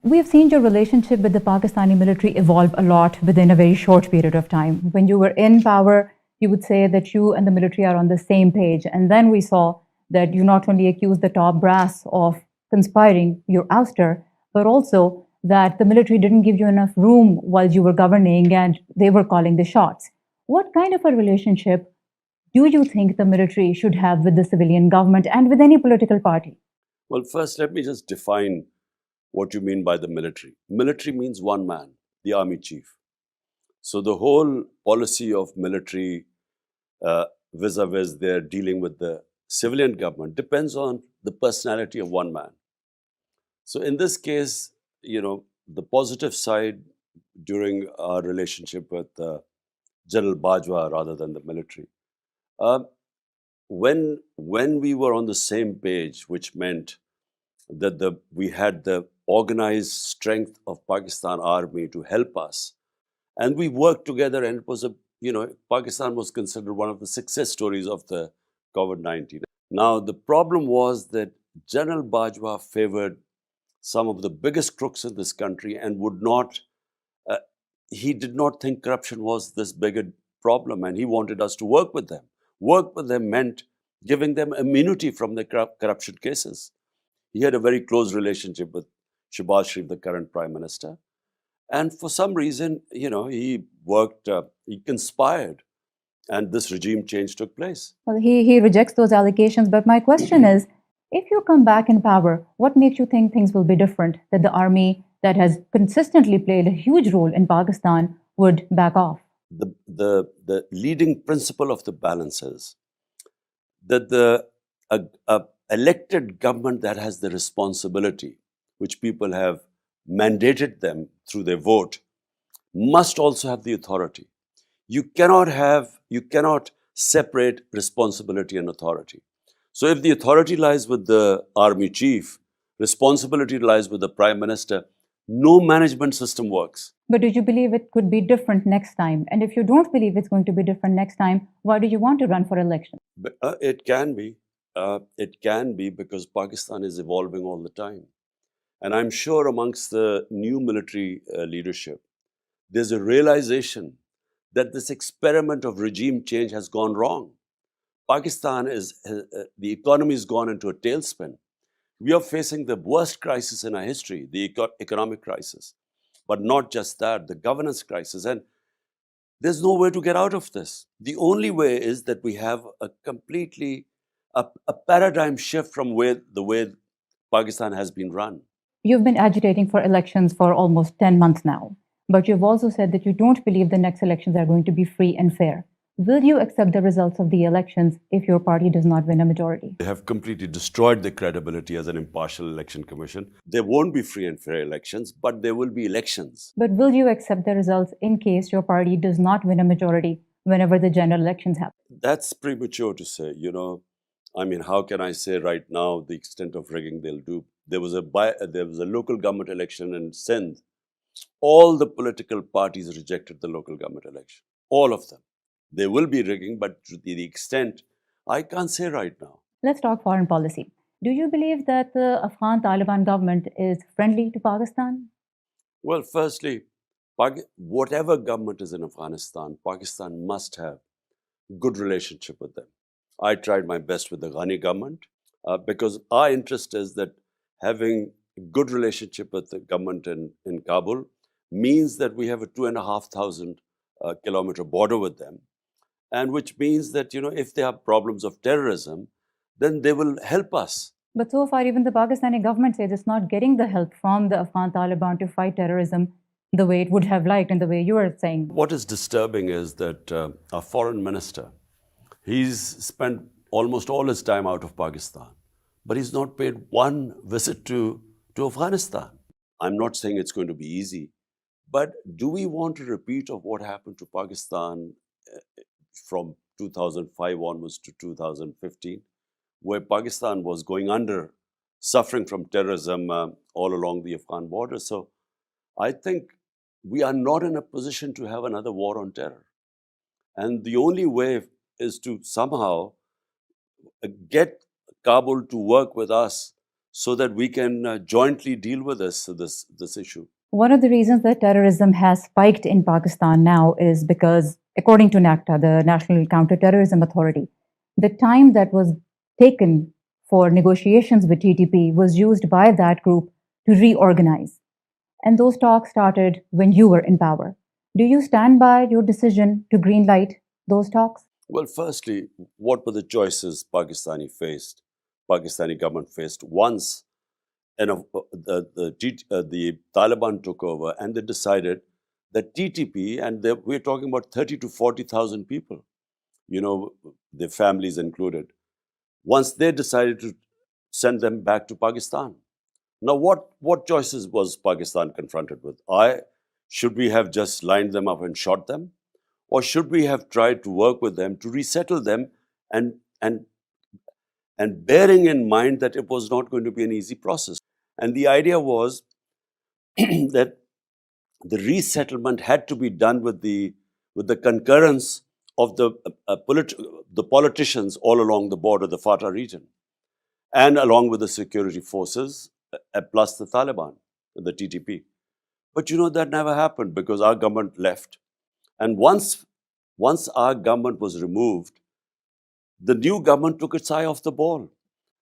We have seen your relationship with the Pakistani military evolve a lot within a very short period of time. When you were in power, you would say that you and the military are on the same page. And then we saw that you not only accused the top brass of conspiring your ouster, but also that the military didn't give you enough room while you were governing and they were calling the shots. What kind of a relationship do you think the military should have with the civilian government and with any political party? Well, first, let me just define what you mean by the military. Military means one man, the army chief. So the whole policy of military vis-a-vis their dealing with the civilian government depends on the personality of one man. So in this case, the positive side during our relationship with General Bajwa rather than the military, uh, when we were on the same page, which meant that we had the organized strength of Pakistan army to help us, and we worked together, and it was Pakistan was considered one of the success stories of the COVID-19. Now the problem was that General Bajwa favored some of the biggest crooks in this country and would not. Uh, he did not think corruption was this big a problem, and he wanted us to work with them. Work with them meant giving them immunity from the corruption cases. He had a very close relationship with Shehbaz Sharif, the current prime minister. And for some reason, he conspired, and this regime change took place. Well, he rejects those allegations. But my question is, if you come back in power, what makes you think things will be different? That the army that has consistently played a huge role in Pakistan would back off? The leading principle of the balance is that a elected government that has the responsibility, which people have mandated them through their vote, must also have the authority. You cannot separate responsibility and authority. So if the authority lies with the army chief, responsibility lies with the prime minister, no management system works. But do you believe it could be different next time? And if you don't believe it's going to be different next time, why do you want to run for election? It can be. It can be because Pakistan is evolving all the time. And I'm sure amongst the new military leadership, there's a realization that this experiment of regime change has gone wrong. Pakistan the economy has gone into a tailspin. We are facing the worst crisis in our history, the economic crisis. But not just that, the governance crisis. And there's no way to get out of this. The only way is that we have a paradigm shift from the way Pakistan has been run. You've been agitating for elections for almost 10 months now, but you've also said that you don't believe the next elections are going to be free and fair. Will you accept the results of the elections if your party does not win a majority? They have completely destroyed their credibility as an impartial election commission. There won't be free and fair elections, but there will be elections. But will you accept the results in case your party does not win a majority whenever the general elections happen? That's premature to say. How can I say right now the extent of rigging they'll do? There was a local government election in Sindh. All the political parties rejected the local government election. All of them. There will be rigging, but to the extent, I can't say right now. Let's talk foreign policy. Do you believe that the Afghan Taliban government is friendly to Pakistan? Well, firstly, whatever government is in Afghanistan, Pakistan must have good relationship with them. I tried my best with the Ghani government because our interest is that having a good relationship with the government in Kabul means that we have a 2,500 kilometer border with them. And which means that, if they have problems of terrorism, then they will help us. But so far, even the Pakistani government says it's not getting the help from the Afghan Taliban to fight terrorism the way it would have liked and the way you are saying. What is disturbing is that our foreign minister, he's spent almost all his time out of Pakistan, but he's not paid one visit to Afghanistan. I'm not saying it's going to be easy, but do we want a repeat of what happened to Pakistan from 2005 onwards to 2015, where Pakistan was going under, suffering from terrorism all along the Afghan border? So I think we are not in a position to have another war on terror. And the only way is to somehow get Kabul to work with us so that we can jointly deal with this issue. One of the reasons that terrorism has spiked in Pakistan now is because, according to NACTA, the National Counterterrorism Authority, the time that was taken for negotiations with TTP was used by that group to reorganize. And those talks started when you were in power. Do you stand by your decision to greenlight those talks? Well, firstly, what were the choices Pakistani government faced once the Taliban took over and they decided that TTP, and we're talking about 30 to 40,000 people, their families included, once they decided to send them back to Pakistan. Now, what choices was Pakistan confronted with? Should we have just lined them up and shot them? Or should we have tried to work with them to resettle them and, and, and bearing in mind that it was not going to be an easy process? And the idea was that the resettlement had to be done with the concurrence of the politicians all along the border, the FATA region, and along with the security forces, plus the Taliban, the TTP. But that never happened because our government left. And once our government was removed, the new government took its eye off the ball.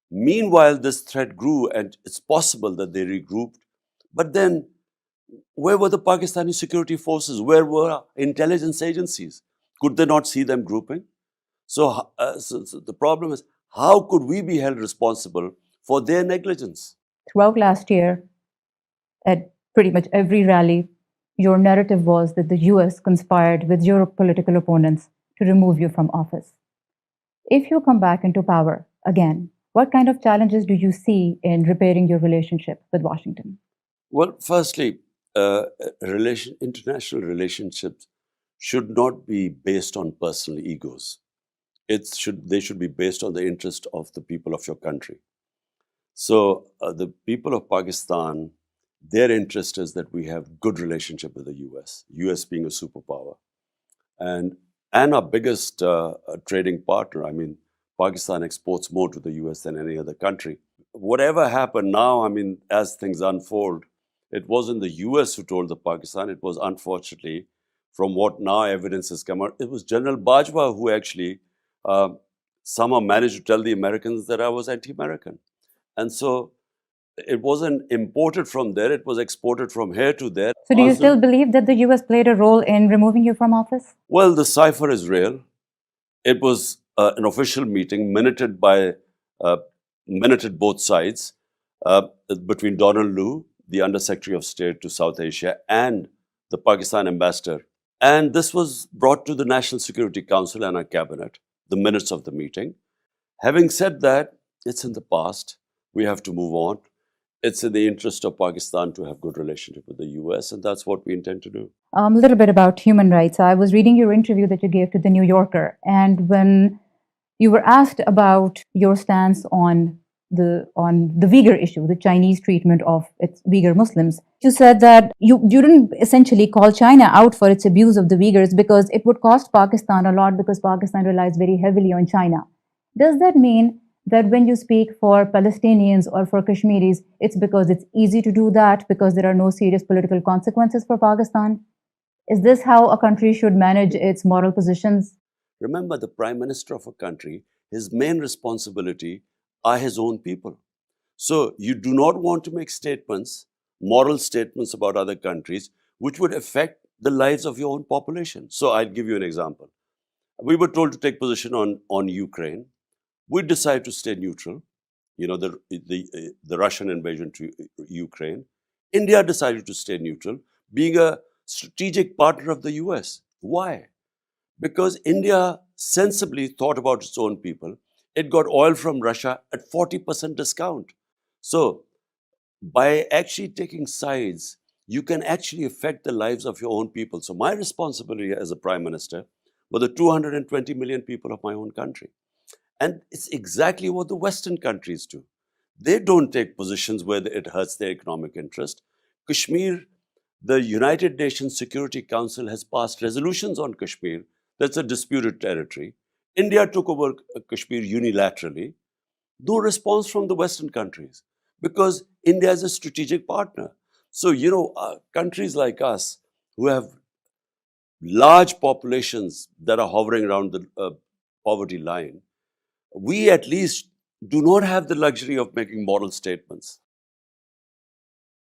Meanwhile, this threat grew, and it's possible that they regrouped. But then, where were the Pakistani security forces? Where were intelligence agencies? Could they not see them grouping? So the problem is, how could we be held responsible for their negligence? Throughout last year, at pretty much every rally, your narrative was that the US conspired with your political opponents to remove you from office. If you come back into power again, what kind of challenges do you see in repairing your relationship with Washington? Well, firstly, international relationships should not be based on personal egos. They should be based on the interest of the people of your country. So the people of Pakistan, their interest is that we have good relationship with the US being a superpower. And our biggest trading partner. I mean, Pakistan exports more to the US than any other country. Whatever happened now, I mean, as things unfold, it wasn't the US who told the Pakistan. It was, unfortunately, from what now evidence has come out, it was General Bajwa who actually somehow managed to tell the Americans that I was anti-American. And so it wasn't imported from there, it was exported from here to there. So do you still believe that the US played a role in removing you from office? Well, the cipher is real. It was an official meeting minuted both sides between Donald Lu, the Undersecretary of State to South Asia, and the Pakistan ambassador. And this was brought to the National Security Council and our cabinet, the minutes of the meeting. Having said that, it's in the past. We have to move on. It's in the interest of Pakistan to have good relationship with the US, and that's what we intend to do. A little bit about human rights. I was reading your interview that you gave to the New Yorker, and when you were asked about your stance on the Uyghur issue, the Chinese treatment of its Uyghur Muslims, you said that you didn't essentially call China out for its abuse of the Uyghurs because it would cost Pakistan a lot because Pakistan relies very heavily on China. Does that mean that when you speak for Palestinians or for Kashmiris, it's because it's easy to do that because there are no serious political consequences for Pakistan? Is this how a country should manage its moral positions? Remember, the Prime Minister of a country, his main responsibility are his own people. So you do not want to make statements, moral statements about other countries, which would affect the lives of your own population. So I'll give you an example. We were told to take position on Ukraine. We decided to stay neutral, the Russian invasion to Ukraine. India decided to stay neutral, being a strategic partner of the US. Why? Because India sensibly thought about its own people. It got oil from Russia at 40% discount. So by actually taking sides, you can actually affect the lives of your own people. So my responsibility as a prime minister were the 220 million people of my own country. And it's exactly what the Western countries do. They don't take positions where it hurts their economic interest. Kashmir, the United Nations Security Council has passed resolutions on Kashmir. That's a disputed territory. India took over Kashmir unilaterally. No response from the Western countries. because India is a strategic partner. So, countries like us who have large populations that are hovering around the poverty line, we at least do not have the luxury of making moral statements.